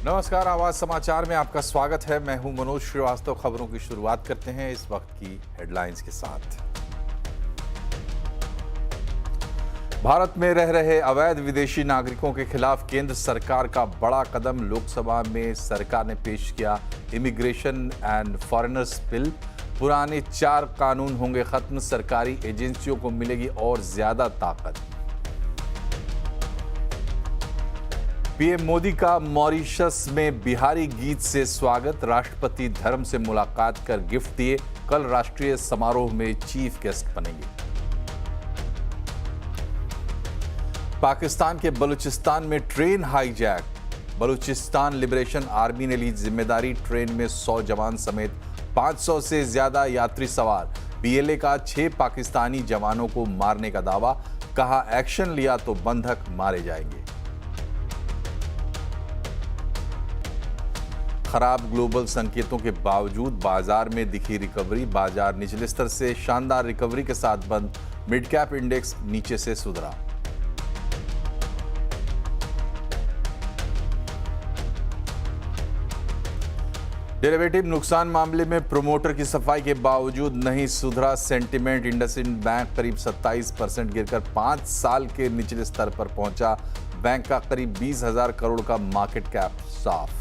नमस्कार, आवाज समाचार में आपका स्वागत है। मैं हूं मनोज श्रीवास्तव। खबरों की शुरुआत करते हैं इस वक्त की हेडलाइंस के साथ। भारत में रह रहे अवैध विदेशी नागरिकों के खिलाफ केंद्र सरकार का बड़ा कदम। लोकसभा में सरकार ने पेश किया इमिग्रेशन एंड फॉरेनर्स बिल। पुराने 4 कानून होंगे खत्म। सरकारी एजेंसियों को मिलेगी और ज्यादा ताकत। पीएम मोदी का मॉरिशस में बिहारी गीत से स्वागत। राष्ट्रपति धर्म से मुलाकात कर गिफ्ट दिए। कल राष्ट्रीय समारोह में चीफ गेस्ट बनेंगे। पाकिस्तान के बलूचिस्तान में train hijack. Balochistan liberation army ने ली जिम्मेदारी। ट्रेन में 100 जवान समेत 500 से ज्यादा यात्री सवार। बीएलए का 6 पाकिस्तानी जवानों को मारने का दावा। कहा एक्शन लिया तो बंधक मारे जाएंगे। खराब ग्लोबल संकेतों के बावजूद बाजार में दिखी रिकवरी। बाजार निचले स्तर से शानदार रिकवरी के साथ बंद। मिड कैप इंडेक्स नीचे से सुधरा। डेरिवेटिव नुकसान मामले में प्रोमोटर की सफाई के बावजूद नहीं सुधरा सेंटीमेंट। इंडसइंड बैंक करीब 27% गिरकर 5 साल के निचले स्तर पर पहुंचा। बैंक का करीब 20,000 करोड़ का मार्केट कैप साफ।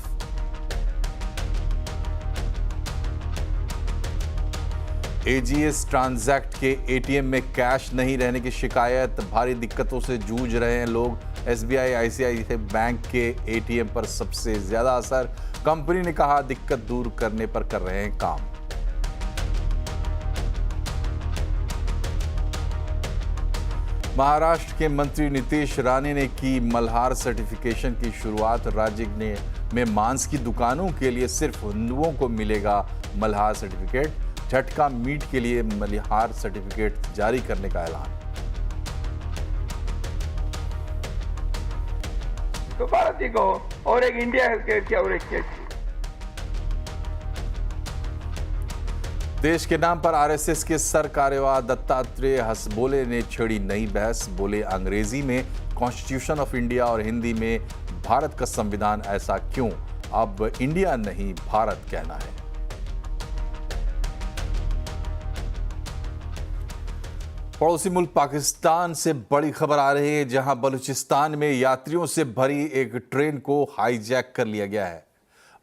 एजीएस ट्रांजैक्ट के एटीएम में कैश नहीं रहने की शिकायत। भारी दिक्कतों से जूझ रहे हैं लोग। एसबीआई आईसीआईसीआई बैंक के एटीएम पर सबसे ज्यादा असर। कंपनी ने कहा दिक्कत दूर करने पर कर रहे हैं काम। महाराष्ट्र के मंत्री नीतीश राणे ने की मल्हार सर्टिफिकेशन की शुरुआत। राज्य में मांस की दुकानों के लिए सिर्फ हिंदुओं को मिलेगा मल्हार सर्टिफिकेट। झटका मीट के लिए मल्हार सर्टिफिकेट जारी करने का ऐलान। तो भारत को और एक इंडिया हेल्थकेयर की और एक देश के नाम पर आरएसएस के सर कार्यवाह दत्तात्रेय हसबोले ने छेड़ी नई बहस। बोले अंग्रेजी में कॉन्स्टिट्यूशन ऑफ इंडिया और हिंदी में भारत का संविधान, ऐसा क्यों? अब इंडिया नहीं भारत कहना है। पड़ोसी मुल्क पाकिस्तान से बड़ी खबर आ रही है, जहां बलूचिस्तान में यात्रियों से भरी एक ट्रेन को हाईजैक कर लिया गया है।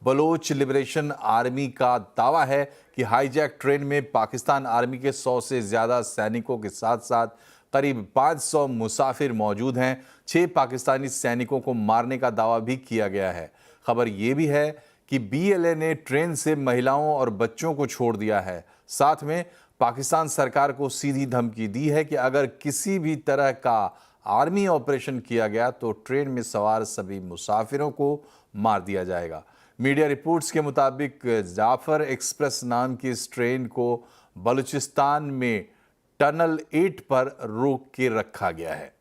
बलोच लिबरेशन आर्मी का दावा है कि हाईजैक ट्रेन में पाकिस्तान आर्मी के 100 से ज्यादा सैनिकों के साथ साथ करीब 500 मुसाफिर मौजूद हैं। 6 पाकिस्तानी सैनिकों को मारने का दावा भी किया गया है। खबर यह भी है कि बीएलए ने ट्रेन से महिलाओं और बच्चों को छोड़ दिया है। साथ में पाकिस्तान सरकार को सीधी धमकी दी है कि अगर किसी भी तरह का आर्मी ऑपरेशन किया गया तो ट्रेन में सवार सभी मुसाफिरों को मार दिया जाएगा। मीडिया रिपोर्ट्स के मुताबिक जाफर एक्सप्रेस नाम की इस ट्रेन को बलूचिस्तान में टनल 8 पर रोक के रखा गया है।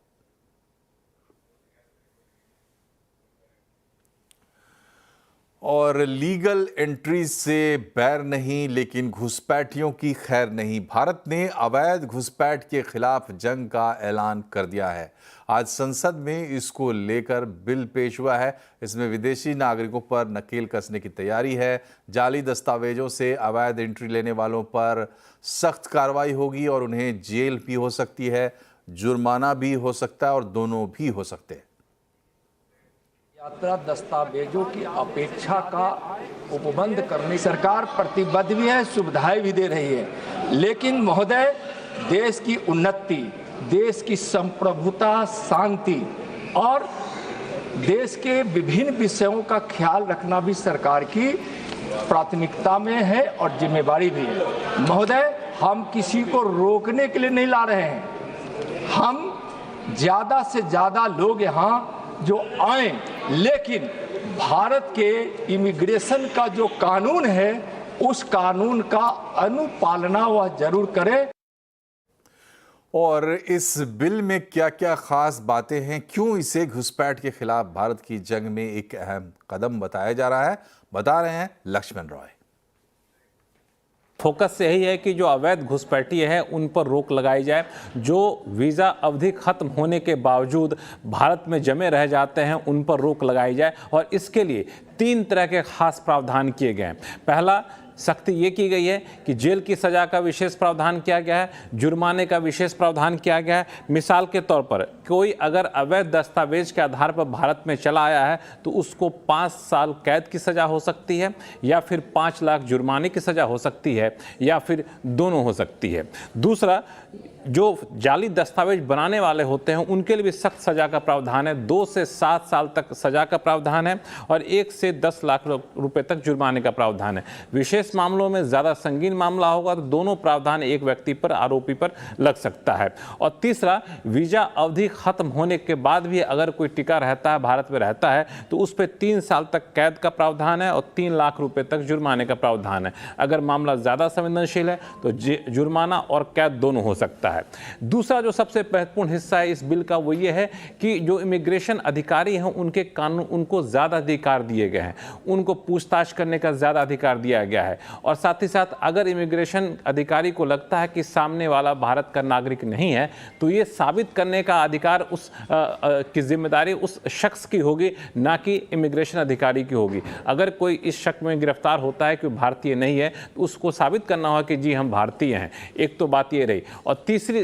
और लीगल एंट्री से बैर नहीं, लेकिन घुसपैठियों की खैर नहीं। भारत ने अवैध घुसपैठ के खिलाफ जंग का ऐलान कर दिया है। आज संसद में इसको लेकर बिल पेश हुआ है। इसमें विदेशी नागरिकों पर नकेल कसने की तैयारी है। जाली दस्तावेजों से अवैध एंट्री लेने वालों पर सख्त कार्रवाई होगी और उन्हें जेल भी हो सकती है, जुर्माना भी हो सकता है और दोनों भी हो सकते हैं। यात्रा दस्तावेजों की अपेक्षा का उपबंध करने सरकार प्रतिबद्ध भी है, सुविधाएं भी दे रही है। लेकिन महोदय, देश की उन्नति, देश की संप्रभुता, शांति और देश के विभिन्न विषयों का ख्याल रखना भी सरकार की प्राथमिकता में है और जिम्मेवारी भी है। महोदय, हम किसी को रोकने के लिए नहीं ला रहे हैं। हम ज्यादा से ज्यादा लोग यहाँ जो आए, लेकिन भारत के इमिग्रेशन का जो कानून है उस कानून का अनुपालना वह जरूर करे। और इस बिल में क्या क्या खास बातें हैं, क्यों इसे घुसपैठ के खिलाफ भारत की जंग में एक अहम कदम बताया जा रहा है, बता रहे हैं लक्ष्मण रॉय। फोकस यही है कि जो अवैध घुसपैठिए हैं उन पर रोक लगाई जाए, जो वीज़ा अवधि खत्म होने के बावजूद भारत में जमे रह जाते हैं उन पर रोक लगाई जाए। और इसके लिए 3 तरह के खास प्रावधान किए गए हैं। पहला, सख्ती ये की गई है कि जेल की सज़ा का विशेष प्रावधान किया गया है, जुर्माने का विशेष प्रावधान किया गया है। मिसाल के तौर पर कोई अगर अवैध दस्तावेज के आधार पर भारत में चला आया है तो उसको 5 साल कैद की सज़ा हो सकती है, या फिर 5 लाख जुर्माने की सज़ा हो सकती है, या फिर दोनों हो सकती है। दूसरा, जो जाली दस्तावेज बनाने वाले होते हैं उनके लिए भी सख्त सज़ा का प्रावधान है। 2 से 7 साल तक सज़ा का प्रावधान है और 1 से 10 लाख रुपए तक जुर्माने का प्रावधान है। विशेष मामलों में ज़्यादा संगीन मामला होगा तो दोनों प्रावधान एक व्यक्ति पर, आरोपी पर लग सकता है। और तीसरा, वीज़ा अवधि खत्म होने के बाद भी अगर कोई टिका रहता है, भारत में रहता है, तो उस पर 3 साल तक कैद का प्रावधान है और 3 लाख रुपए तक जुर्माने का प्रावधान है। अगर मामला ज़्यादा संवेदनशील है तो जुर्माना और कैद दोनों हो सकता है। दूसरा जो सबसे महत्वपूर्ण हिस्सा है इस बिल का वो ये है कि जो इमिग्रेशन अधिकारी हैं उनके कानून, उनको ज़्यादा अधिकार दिए गए हैं, उनको पूछताछ करने का ज़्यादा अधिकार दिया गया है। और साथ ही साथ अगर इमिग्रेशन अधिकारी को लगता है कि सामने वाला भारत का नागरिक नहीं है तो ये साबित करने का अधिकार उस की जिम्मेदारी उस शख्स की होगी, ना कि इमिग्रेशन अधिकारी की होगी। अगर कोई इस शक में गिरफ्तार होता है कि भारतीय नहीं है तो उसको साबित करना होगा कि जी हम भारतीय हैं। एक तो बात ये रही। और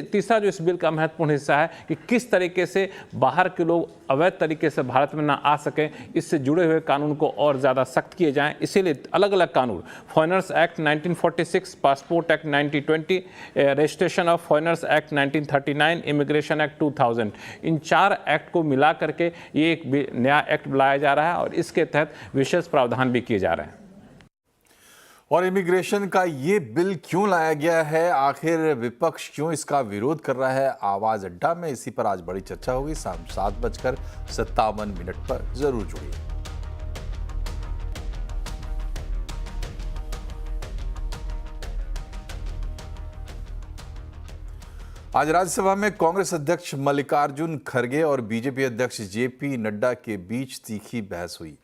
तीसरा जो इस बिल का महत्वपूर्ण हिस्सा है कि किस तरीके से बाहर के लोग अवैध तरीके से भारत में ना आ सकें, इससे जुड़े हुए कानून को और ज़्यादा सख्त किए जाएं। इसीलिए अलग अलग कानून, foreigners act 1946, passport act 1920, registration of foreigners act 1939, immigration act 2000, in 4 act को मिला करके ये एक नया एक्ट लाया जा रहा है और इसके तहत विशेष प्रावधान भी किए जा रहे हैं। और इमिग्रेशन का ये बिल क्यों लाया गया है, आखिर विपक्ष क्यों इसका विरोध कर रहा है, आवाज अड्डा में इसी पर आज बड़ी चर्चा होगी। शाम 7:57 पर जरूर जुड़िए। आज राज्यसभा में कांग्रेस अध्यक्ष मल्लिकार्जुन खड़गे और बीजेपी अध्यक्ष जेपी नड्डा के बीच तीखी बहस हुई।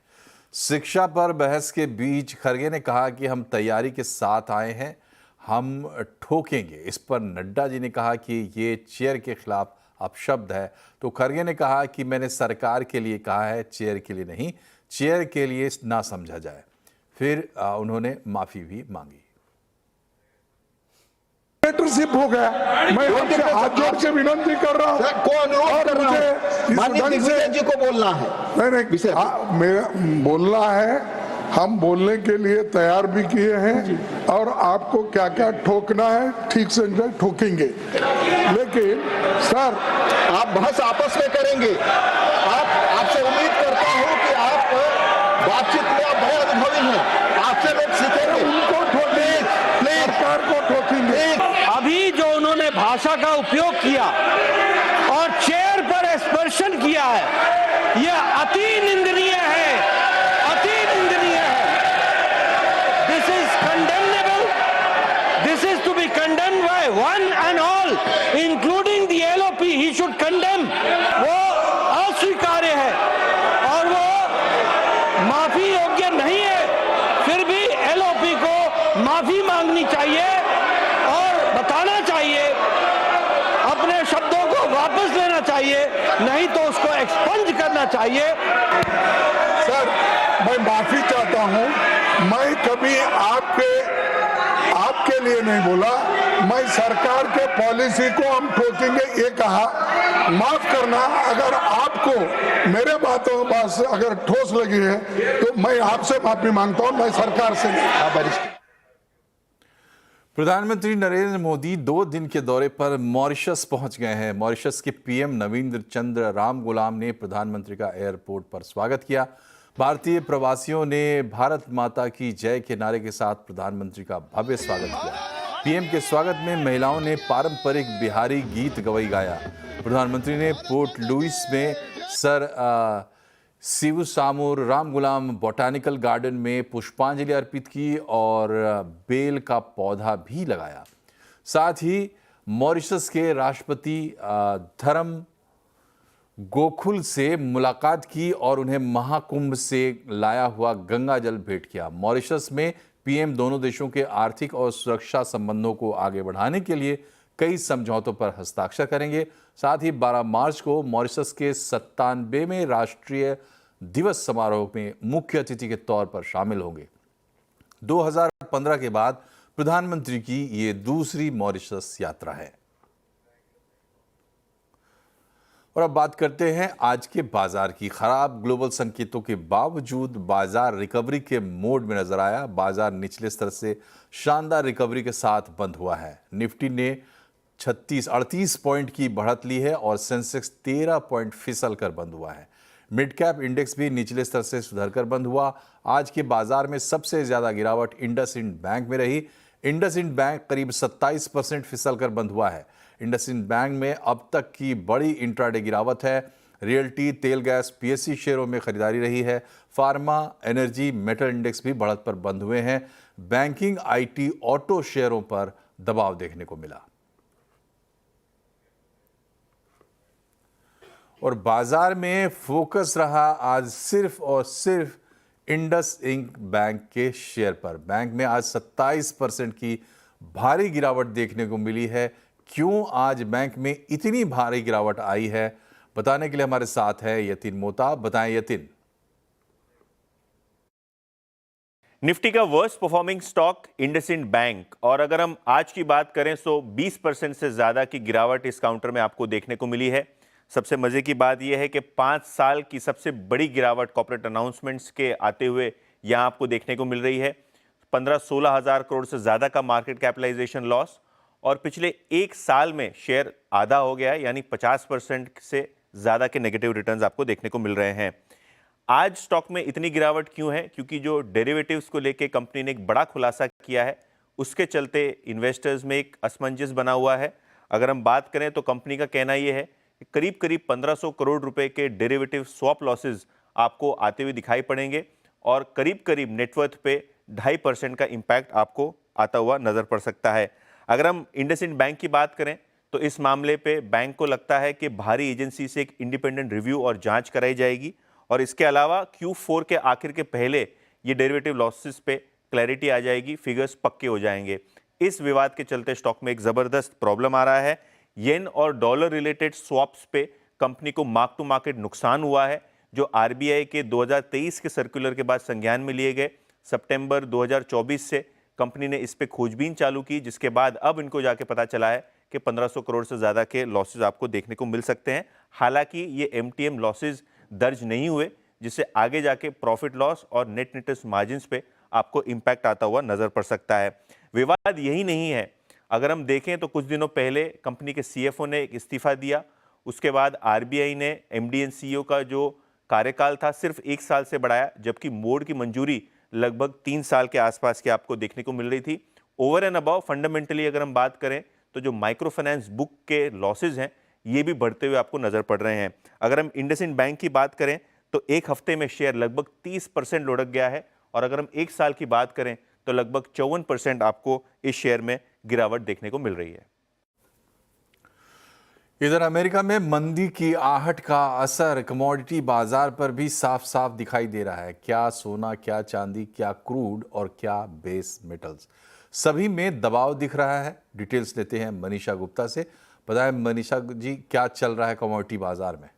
शिक्षा पर बहस के बीच खड़गे ने कहा कि हम तैयारी के साथ आए हैं, हम ठोकेंगे। इस पर नड्डा जी ने कहा कि ये चेयर के खिलाफ अपशब्द है, तो खड़गे ने कहा कि मैंने सरकार के लिए कहा है, चेयर के लिए नहीं, चेयर के लिए ना समझा जाए। फिर उन्होंने माफी भी मांगी। डिक्टेटरशिप हो गया। मैं आपसे हाथ जोड़ के विनती कर रहा हूँ को अनुरोध कर रहा हूं, माननीय दिग्विजय जी को बोलना है। नहीं, मेरा बोलना है, हम बोलने के लिए तैयार भी किए हैं और आपको क्या क्या ठोकना है ठीक से ठोकेंगे। लेकिन सर, आप बहस आपस में करेंगे। आपसे उम्मीद करता हूं कि आप बातचीत में आप बड़े अनुभवी हैं, आपसे लोग सीखेंगे। उनको ठोकेंगे, सरकार को ठोकेंगे। अभी जो उन्होंने भाषा का उपयोग किया और चेयर पर स्पर्शन किया है, यह अति निंदनीय है, अति निंदनीय है। This is condemnable, this is to be condemned by one and all, including the LOP. He should condemn. वो अस्वीकार्य है और वो माफी योग्य नहीं है। फिर भी एलओपी को माफी मांगनी चाहिए और बताना चाहिए, अपने शब्दों को वापस लेना चाहिए, नहीं तो उसको एक्सपंज करना चाहिए। सर, मैं माफी चाहता हूं, मैं कभी आपके लिए नहीं बोला, मैं सरकार के पॉलिसी को हम ठोकेंगे ये कहा। माफ करना, अगर आपको मेरे बातों अगर ठोस लगी है तो मैं आपसे माफी मांगता हूं, मैं सरकार से नहीं। प्रधानमंत्री नरेंद्र मोदी 2 दिन के दौरे पर मॉरिशस पहुंच गए हैं। मॉरिशस के पीएम नवींद्र चंद्र रामगुलाम ने प्रधानमंत्री का एयरपोर्ट पर स्वागत किया। भारतीय प्रवासियों ने भारत माता की जय के नारे के साथ प्रधानमंत्री का भव्य स्वागत किया। पीएम के स्वागत में महिलाओं ने पारंपरिक बिहारी गीत गवई गाया। प्रधानमंत्री ने पोर्ट लुइस में सर शिवसामुर रामगुलाम बॉटैनिकल गार्डन में पुष्पांजलि अर्पित की और बेल का पौधा भी लगाया। साथ ही मॉरिशस के राष्ट्रपति धर्म गोकुल से मुलाकात की और उन्हें महाकुंभ से लाया हुआ गंगा जल भेंट किया। मॉरिशस में पीएम दोनों देशों के आर्थिक और सुरक्षा संबंधों को आगे बढ़ाने के लिए कई समझौतों पर हस्ताक्षर करेंगे। साथ ही 12 मार्च को मॉरिशस के 97वें राष्ट्रीय दिवस समारोह में मुख्य अतिथि के तौर पर शामिल होंगे। 2015 के बाद प्रधानमंत्री की ये दूसरी मॉरिशस यात्रा है। और अब बात करते हैं आज के बाजार की। खराब ग्लोबल संकेतों के बावजूद बाजार रिकवरी के मोड में नजर आया। बाजार निचले स्तर से शानदार रिकवरी के साथ बंद हुआ है। निफ्टी ने 38 पॉइंट की बढ़त ली है और सेंसेक्स 13 पॉइंट फिसल कर बंद हुआ है। मिड कैप इंडेक्स भी निचले स्तर से सुधरकर बंद हुआ। आज के बाजार में सबसे ज्यादा गिरावट इंडसइंड बैंक में रही। इंडसइंड बैंक करीब 27% फिसल कर बंद हुआ है। इंडसइंड बैंक में अब तक की बड़ी इंट्राडे गिरावट है। रियल्टी, तेल गैस, पीएससी शेयरों में खरीदारी रही है। फार्मा, एनर्जी, मेटल इंडेक्स भी बढ़त पर बंद हुए हैं। बैंकिंग, आईटी, ऑटो शेयरों पर दबाव देखने को मिला। और बाजार में फोकस रहा आज सिर्फ और सिर्फ इंडसइंड बैंक के शेयर पर। बैंक में आज 27% की भारी गिरावट देखने को मिली है। क्यों आज बैंक में इतनी भारी गिरावट आई है, बताने के लिए हमारे साथ है यतिन मोता। बताएं यतिन। निफ्टी का worst performing stock IndusInd bank, और अगर हम आज की बात करें तो 20% से ज्यादा की गिरावट इस काउंटर में आपको देखने को मिली है। सबसे मजे की बात यह है कि 5 साल की सबसे बड़ी गिरावट कॉर्पोरेट अनाउंसमेंट्स के आते हुए यहां आपको देखने को मिल रही है। 15-16 हजार करोड़ से ज्यादा का मार्केट कैपिटलाइजेशन लॉस, और पिछले 1 साल में शेयर आधा हो गया है, यानी 50% से ज्यादा के नेगेटिव रिटर्न्स आपको देखने को मिल रहे हैं। आज स्टॉक में इतनी गिरावट क्यों है? क्योंकि जो डेरिवेटिव्स को लेके कंपनी ने एक बड़ा खुलासा किया है, उसके चलते इन्वेस्टर्स में एक असमंजस बना हुआ है। अगर हम बात करें तो कंपनी का कहना यह है कि करीब 1500 करोड़ रुपए के डेरिवेटिव स्वैप लॉसेज आपको आते हुए दिखाई पड़ेंगे, और करीब नेटवर्थ पे 2.5% का इंपैक्ट आपको आता हुआ नजर पड़ सकता है। अगर हम इंडसइंड बैंक की बात करें तो इस मामले पे बैंक को लगता है कि बाहरी एजेंसी से एक इंडिपेंडेंट रिव्यू और जांच कराई जाएगी, और इसके अलावा Q4 के आखिर के पहले ये डेरिवेटिव लॉसेस पे क्लैरिटी आ जाएगी, फिगर्स पक्के हो जाएंगे। इस विवाद के चलते स्टॉक में एक जबरदस्त प्रॉब्लम आ रहा है। येन और डॉलर रिलेटेड स्वैप्स पे कंपनी को मार्क टू मार्केट नुकसान हुआ है, जो आरबीआई के 2023 के सर्कुलर के बाद संज्ञान में लिए गए। सितंबर 2024 से कंपनी ने इस पे खोजबीन चालू की, जिसके बाद अब इनको जाके पता चला है कि 1500 करोड़ से ज़्यादा के लॉसेज आपको देखने को मिल सकते हैं। हालांकि ये एमटीएम लॉसेज दर्ज नहीं हुए, जिससे आगे जाके प्रॉफिट लॉस और नेट इंटरेस्ट मार्जिन्स पे आपको इम्पैक्ट आता हुआ नजर पड़ सकता है। विवाद यही नहीं है। अगर हम देखें तो कुछ दिनों पहले कंपनी के सीएफओ ने एक इस्तीफा दिया। उसके बाद आरबीआई ने एमडी एंड सीईओ का जो कार्यकाल था सिर्फ 1 साल से बढ़ाया, जबकि बोर्ड की मंजूरी लगभग 3 साल के आसपास की आपको देखने को मिल रही थी। ओवर एंड अबव फंडामेंटली अगर हम बात करें तो जो माइक्रो फाइनेंस बुक के लॉसेज हैं ये भी बढ़ते हुए आपको नजर पड़ रहे हैं। अगर हम इंडसइंड बैंक की बात करें तो एक हफ्ते में शेयर लगभग 30% लुढ़क गया है, और अगर हम 1 साल की बात करें तो लगभग 54% आपको इस शेयर में गिरावट देखने को मिल रही है। इधर अमेरिका में मंदी की आहट का असर कमोडिटी बाजार पर भी साफ साफ दिखाई दे रहा है। क्या सोना, क्या चांदी, क्या क्रूड और क्या बेस मेटल्स, सभी में दबाव दिख रहा है। डिटेल्स लेते हैं मनीषा गुप्ता से। बताएं मनीषा जी, क्या चल रहा है कमोडिटी बाजार में?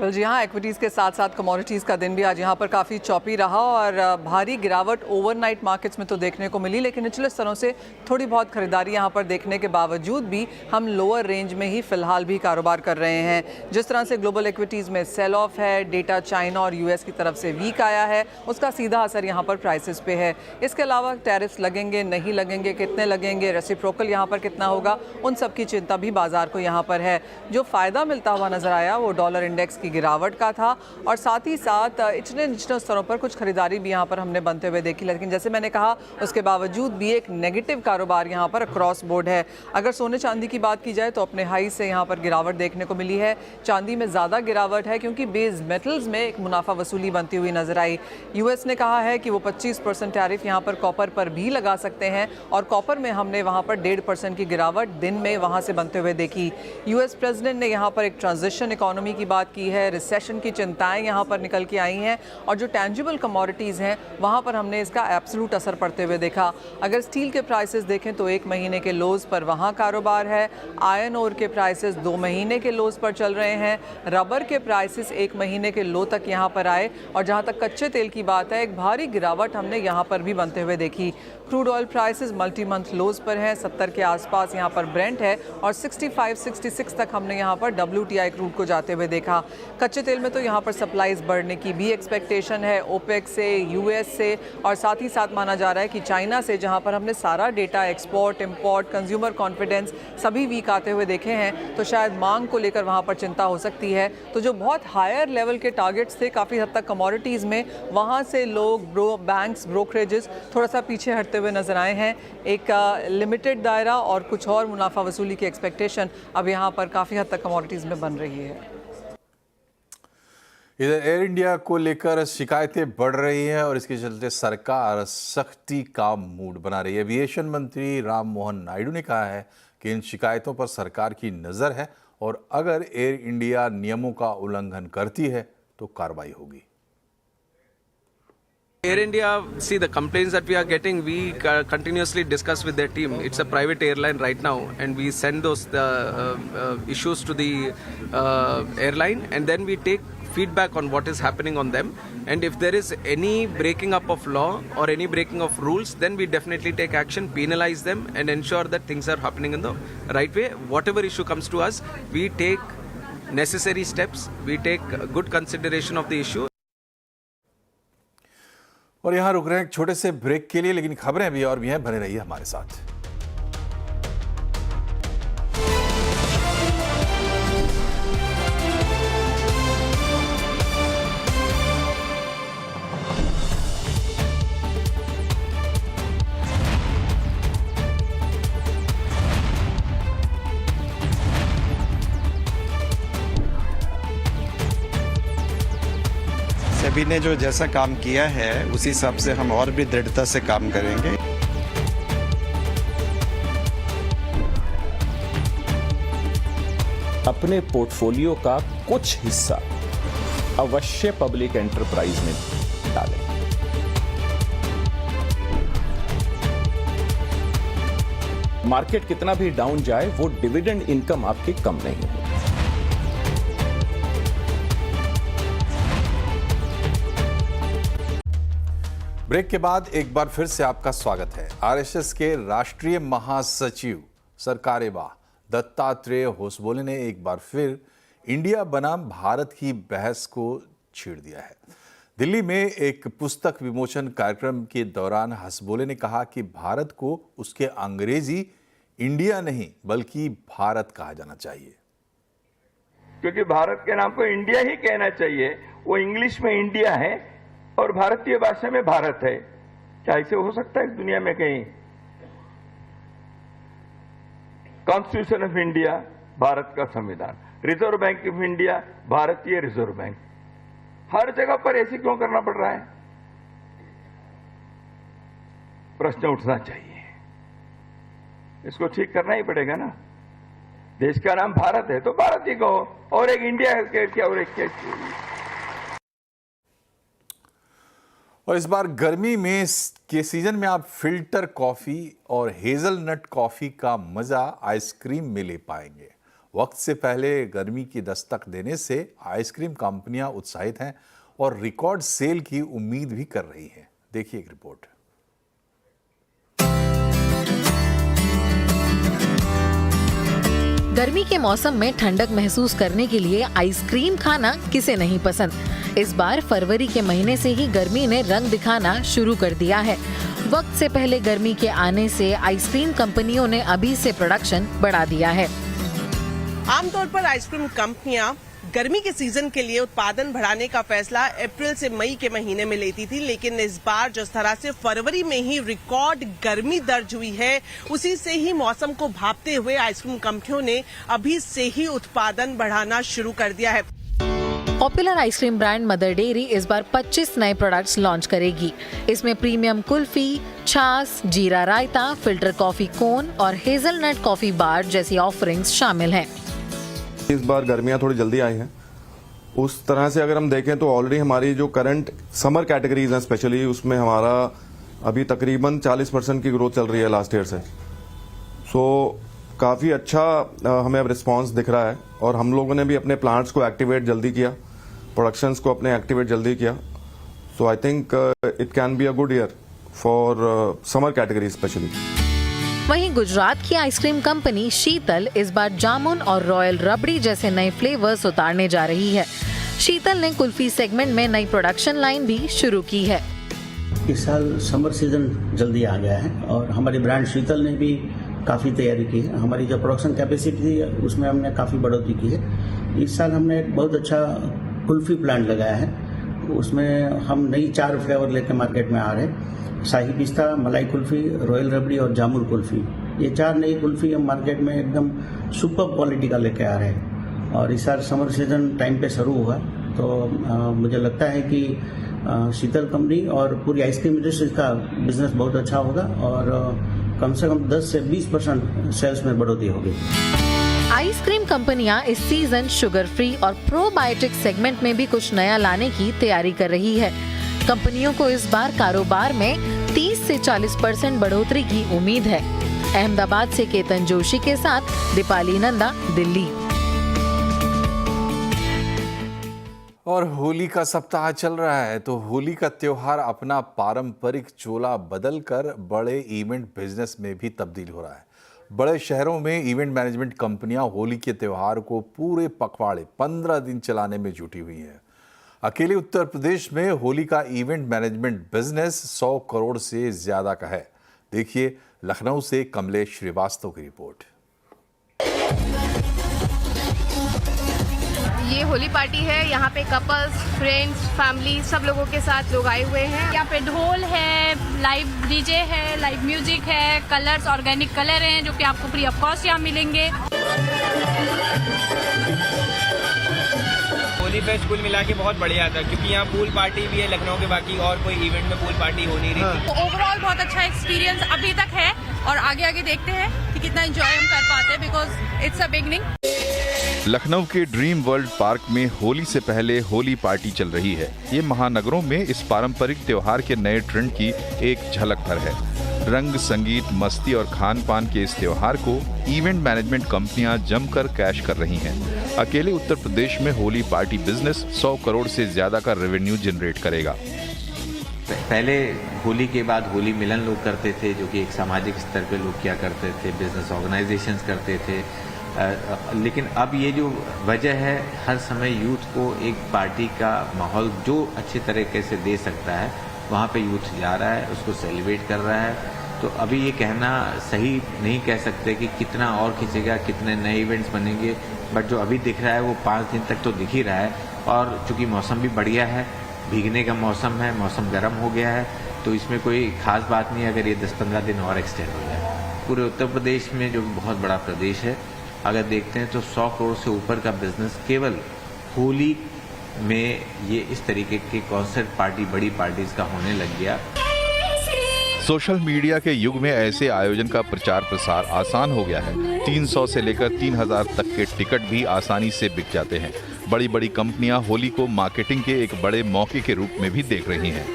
जी हाँ, इक्विटीज़ के साथ साथ कमोडिटीज़ का दिन भी आज यहाँ पर काफ़ी चौपी रहा, और भारी गिरावट ओवरनाइट मार्केट्स में तो देखने को मिली, लेकिन निचले स्तरों से थोड़ी बहुत खरीदारी यहाँ पर देखने के बावजूद भी हम लोअर रेंज में ही फिलहाल भी कारोबार कर रहे हैं। जिस तरह से ग्लोबल इक्विटीज़ में सेल ऑफ है, डेटा चाइना और यूएस की तरफ से वीक आया है, उसका सीधा असर यहाँ पर प्राइसेस पे है। इसके अलावा टैरिफ्स लगेंगे, नहीं लगेंगे, कितने लगेंगे, रेसिप्रोकल यहाँ पर कितना होगा, उन सब की चिंता भी बाजार को यहाँ पर है। जो फ़ायदा मिलता हुआ नजर आया वो डॉलर इंडेक्स की गिरावट का था, और साथ ही साथ इतने निचले स्तरों पर कुछ खरीदारी भी यहाँ पर हमने बनते हुए देखी। लेकिन जैसे मैंने कहा, उसके बावजूद भी एक नेगेटिव कारोबार यहाँ पर क्रॉस बोर्ड है। अगर सोने चांदी की बात की जाए तो अपने हाई से यहाँ पर गिरावट देखने को मिली है। चांदी में ज़्यादा गिरावट है क्योंकि बेस मेटल्स में एक मुनाफा वसूली बनती हुई नजर आई। यूएस ने कहा है कि वो 25% टैरिफ यहाँ पर कॉपर पर भी लगा सकते हैं, और कॉपर में हमने वहाँ पर 1.5% की गिरावट दिन में वहाँ से बनते हुए देखी। यूएस प्रेसिडेंट ने यहाँ पर एक ट्रांजिशन इकोनॉमी की बात की है, रिसेशन की चिंताएं यहाँ पर निकल के आई हैं और जो टेंजिबल कमोडिटीज़ हैं वहाँ पर हमने इसका एब्सोल्यूट असर पड़ते हुए देखा। अगर स्टील के प्राइसेस देखें तो 1 महीने के लोज़ पर वहाँ कारोबार है, आयरन ओर के प्राइसेस 2 महीने के लोज़ पर चल रहे हैं, रबर के प्राइसेस 1 महीने के लो तक यहाँ पर आए और जहाँ तक कच्चे तेल की बात है एक भारी गिरावट हमने यहाँ पर भी बनते हुए देखी। Crude oil prices multi month lows पर हैं, 70 के आसपास यहाँ पर ब्रेंट है और 65-66 तक हमने यहाँ पर WTI क्रूड को जाते हुए देखा। कच्चे तेल में तो यहाँ पर सप्लाईज बढ़ने की भी एक्सपेक्टेशन है ओपेक से, US से और साथ ही साथ माना जा रहा है कि चाइना से, जहाँ पर हमने सारा data export, import, consumer confidence सभी वीक आते हुए देखे हैं तो शायद मांग को लेकर वहाँ पर चिंता हो सकती है। तो जो बहुत हायर लेवल के टारगेट्स थे काफ़ी हद तक कमोडिटीज़ में, वहाँ से लोग बैंक्स, ब्रोकरेजेस थोड़ा सा पीछे हटते हुए नजर आए हैं। एक लिमिटेड दायरा और कुछ और मुनाफा वसूली की एक्सपेक्टेशन अब यहाँ पर काफ़ी हद तक कमोडिटीज़ में बन रही है। इधर एयर इंडिया को लेकर शिकायतें बढ़ रही हैं और इसके चलते सरकार सख्ती का मूड बना रही है। एविएशन मंत्री राम मोहन नायडू ने कहा है कि इन शिकायतों पर सरकार की नज़र है और अगर एयर इंडिया नियमों का उल्लंघन करती है तो कार्रवाई होगी। Air India, see the complaints that we are getting, we continuously discuss with their team. It's a private airline right now, and we send those issues to the airline, and then we take feedback on what is happening on them. And if there is any breaking up of law or any breaking of rules, then we definitely take action, penalize them, and ensure that things are happening in the right way. Whatever issue comes to us, we take necessary steps, we take good consideration of the issue. और यहाँ रुक रहे हैं एक छोटे से break के लिए, लेकिन खबरें भी और भी हैं, बने रहिए हमारे साथ। सभी ने जो जैसा काम किया है उसी हिसाब से हम और भी दृढ़ता से काम करेंगे। अपने पोर्टफोलियो का कुछ हिस्सा अवश्य पब्लिक एंटरप्राइज में डालें। मार्केट कितना भी डाउन जाए, वो डिविडेंड इनकम आपकी कम नहीं है। ब्रेक के बाद एक बार फिर से आपका स्वागत है। आरएसएस के राष्ट्रीय महासचिव सरकारेवा दत्तात्रेय होसबोले ने एक बार फिर इंडिया बनाम भारत की बहस को छेड़ दिया है। दिल्ली में एक पुस्तक विमोचन कार्यक्रम के दौरान होसबोले ने कहा कि भारत को उसके अंग्रेजी इंडिया नहीं बल्कि भारत कहा जाना चाहिए, क्योंकि भारत के नाम को इंडिया ही कहना चाहिए। वो इंग्लिश में इंडिया है और भारतीय भाषा में भारत है। क्या ऐसे हो सकता है दुनिया में कहीं? कॉन्स्टिट्यूशन ऑफ इंडिया भारत का संविधान, रिजर्व बैंक ऑफ इंडिया भारतीय रिजर्व बैंक, हर जगह पर ऐसे क्यों करना पड़ रहा है? प्रश्न उठना चाहिए। इसको ठीक करना ही पड़ेगा ना। देश का नाम भारत है तो भारत ही कहो, और एक इंडिया क्या और एक क्या। और इस बार गर्मी में के सीजन में आप फिल्टर कॉफी और हेजलनट कॉफी का मजा आइसक्रीम में ले पाएंगे। वक्त से पहले गर्मी की दस्तक देने से आइसक्रीम कंपनियां उत्साहित हैं और रिकॉर्ड सेल की उम्मीद भी कर रही हैं। देखिए एक रिपोर्ट। गर्मी के मौसम में ठंडक महसूस करने के लिए आइसक्रीम खाना किसे नहीं पसंद। इस बार फरवरी के महीने से ही गर्मी ने रंग दिखाना शुरू कर दिया है। वक्त से पहले गर्मी के आने से आइसक्रीम कंपनियों ने अभी से प्रोडक्शन बढ़ा दिया है। आमतौर पर आइसक्रीम कंपनियां गर्मी के सीजन के लिए उत्पादन बढ़ाने का फैसला अप्रैल से मई के महीने में लेती थी, लेकिन इस बार जिस तरह से फरवरी में ही रिकॉर्ड गर्मी दर्ज हुई है, उसी से ही मौसम को भांपते हुए आइसक्रीम कंपनियों ने अभी से ही उत्पादन बढ़ाना शुरू कर दिया है। Popular ice cream brand mother dairy इस बार 25 नए प्रोडक्ट्स लॉन्च करेगी। इसमें प्रीमियम कुल्फी, छाछ, जीरा रायता, फिल्टर कॉफी कोन और हेजलनट कॉफी बार जैसी ऑफरिंग्स शामिल हैं। इस बार गर्मियां थोड़ी जल्दी आई हैं उस तरह से अगर हम देखें तो ऑलरेडी हमारी जो करंट समर कैटेगरीज हैं स्पेशली, उसमें हमारा अभी तकरीबन 40% की ग्रोथ चल रही है लास्ट ईयर से। सो काफ़ी अच्छा हमें अब रिस्पांस दिख रहा है और हम लोगों ने भी अपने प्लांट्स को एक्टिवेट जल्दी किया, प्रोडक्शंस को अपने एक्टिवेट जल्दी किया। So I think it can be a good year for summer category specially. वहीं गुजरात की आइसक्रीम कंपनी शीतल इस बार जामुन और रॉयल रबड़ी जैसे नए फ्लेवर्स उतारने जा रही है। शीतल ने कुल्फी सेगमेंट में नई प्रोडक्शन लाइन भी शुरू की है। इस साल समर सीजन जल्दी आ गया है और हमारी ब्रांड शीतल ने भी काफ़ी तैयारी की है। हमारी जो प्रोडक्शन कैपेसिटी थी उसमें हमने काफ़ी बढ़ोतरी की है। इस साल हमने एक बहुत अच्छा कुल्फी प्लांट लगाया है, उसमें हम नई 4 फ्लेवर लेकर मार्केट में आ रहे हैं। शाही पिस्ता, मलाई कुल्फी, रॉयल रबड़ी और जामुन कुल्फी, ये 4 नई कुल्फी हम मार्केट में एकदम सुपर क्वालिटी का लेके आ रहे हैं। और इस साल समर सीजन टाइम पे शुरू हुआ तो मुझे लगता है कि शीतल कंपनी और पूरी आइसक्रीम इंडस्ट्री का बिजनेस बहुत अच्छा होगा और कम से कम 10 से 20% सेल्स में बढ़ोतरी होगी। आइसक्रीम कंपनियां इस सीजन शुगर फ्री और प्रोबायोटिक सेगमेंट में भी कुछ नया लाने की तैयारी कर रही है। कंपनियों को इस बार कारोबार में 30 से 40% बढ़ोतरी की उम्मीद है। अहमदाबाद से केतन जोशी के साथ दीपाली नंदा, दिल्ली। और होली का सप्ताह चल रहा है तो होली का त्योहार अपना पारंपरिक चोला बदलकर बड़े इवेंट बिजनेस में भी तब्दील हो रहा है। बड़े शहरों में इवेंट मैनेजमेंट कंपनियां होली के त्योहार को पूरे पखवाड़े 15 दिन चलाने में जुटी हुई हैं। अकेले उत्तर प्रदेश में होली का इवेंट मैनेजमेंट बिजनेस 100 करोड़ से ज्यादा का है। देखिए लखनऊ से कमलेश श्रीवास्तव की रिपोर्ट। ये होली पार्टी है, यहाँ पे कपल्स, फ्रेंड्स, फैमिली सब लोगों के साथ लोग आए हुए हैं। यहाँ पे ढोल है, लाइव डीजे है, लाइव म्यूजिक है, कलर्स ऑर्गेनिक कलर हैं जो कि आपको फ्री ऑफ कॉस्ट यहाँ मिलेंगे। होली फेस्ट कुल मिला के बहुत बढ़िया था क्योंकि यहाँ पूल पार्टी भी है, लखनऊ के बाकी और कोई इवेंट में पूल पार्टी हो नहीं रही थी। तो ओवरऑल बहुत अच्छा एक्सपीरियंस अभी तक है और आगे देखते हैं कि कितना एंजॉय हम कर पाते हैं because it's a beginning. Lucknow के ड्रीम वर्ल्ड पार्क में होली से पहले होली पार्टी चल रही है। ये महानगरों में इस पारंपरिक त्योहार के नए ट्रेंड की एक झलक भर है। रंग, संगीत, मस्ती और खान पान के इस त्योहार को इवेंट मैनेजमेंट कंपनियां जमकर कैश कर रही हैं। अकेले उत्तर प्रदेश में होली पार्टी बिजनेस 100 करोड़ से ज्यादा का रेवेन्यू जनरेट करेगा। पहले होली के बाद होली मिलन लोग करते थे, जो कि एक सामाजिक स्तर पे लोग किया करते थे, बिजनेस ऑर्गेनाइजेशंस करते थे। लेकिन अब ये जो वजह है, हर समय यूथ को एक पार्टी का माहौल जो अच्छे तरीके से दे सकता है वहाँ पे यूथ जा रहा है, उसको सेलिब्रेट कर रहा है। तो अभी ये कहना सही नहीं कह सकते कि कितना और खींचेगा, कितने नए इवेंट्स बनेंगे, बट जो अभी दिख रहा है वो 5 दिन तक तो दिख ही रहा है। और चूंकि मौसम भी बढ़िया है, भीगने का मौसम है, मौसम गर्म हो गया है, तो इसमें कोई खास बात नहीं अगर ये 10-15 दिन और एक्सटेंड हो जाए। पूरे उत्तर प्रदेश में जो बहुत बड़ा प्रदेश है, अगर देखते हैं तो 100 करोड़ से ऊपर का बिजनेस केवल होली में ये इस तरीके के कॉन्सर्ट पार्टी, बड़ी पार्टीज का होने लग गया। सोशल मीडिया के युग में ऐसे आयोजन का प्रचार प्रसार आसान हो गया है। 300 से लेकर 3000 तक के टिकट भी आसानी से बिक जाते हैं। बड़ी बड़ी कंपनियां होली को मार्केटिंग के एक बड़े मौके के रूप में भी देख रही हैं।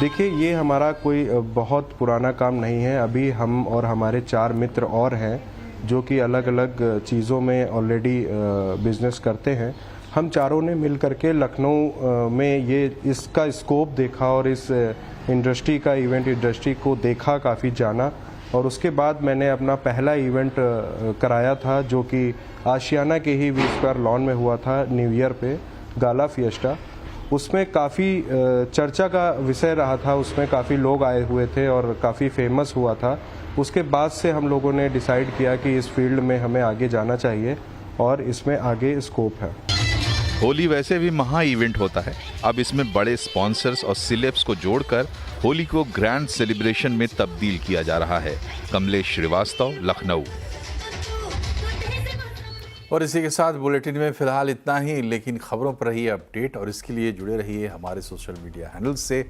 देखिए, ये हमारा कोई बहुत पुराना काम नहीं है। अभी हम और हमारे 4 मित्र और हैं जो कि अलग अलग चीज़ों में ऑलरेडी बिजनेस करते हैं। हम चारों ने मिल करके लखनऊ में ये इसका स्कोप देखा और इस इंडस्ट्री का, इवेंट इंडस्ट्री को देखा, काफ़ी जाना। और उसके बाद मैंने अपना पहला इवेंट कराया था जो कि आशियाना के ही वी स्क्वायर लॉन में हुआ था, न्यू ईयर पे, गाला फिएस्टा। उसमें काफ़ी चर्चा का विषय रहा था, उसमें काफ़ी लोग आए हुए थे और काफ़ी फेमस हुआ था। उसके बाद से हम लोगों ने डिसाइड किया कि इस फील्ड में हमें आगे जाना चाहिए और इसमें आगे स्कोप है। होली वैसे भी महा इवेंट होता है, अब इसमें बड़े स्पॉन्सर्स और सिलेब्स को जोड़कर होली को ग्रैंड सेलिब्रेशन में तब्दील किया जा रहा है। कमलेश श्रीवास्तव, लखनऊ। और इसी के साथ बुलेटिन में फिलहाल इतना ही, लेकिन खबरों पर रहिए अपडेट और इसके लिए जुड़े रहिए हमारे सोशल मीडिया हैंडल्स से।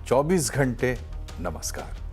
24 घंटे नमस्कार।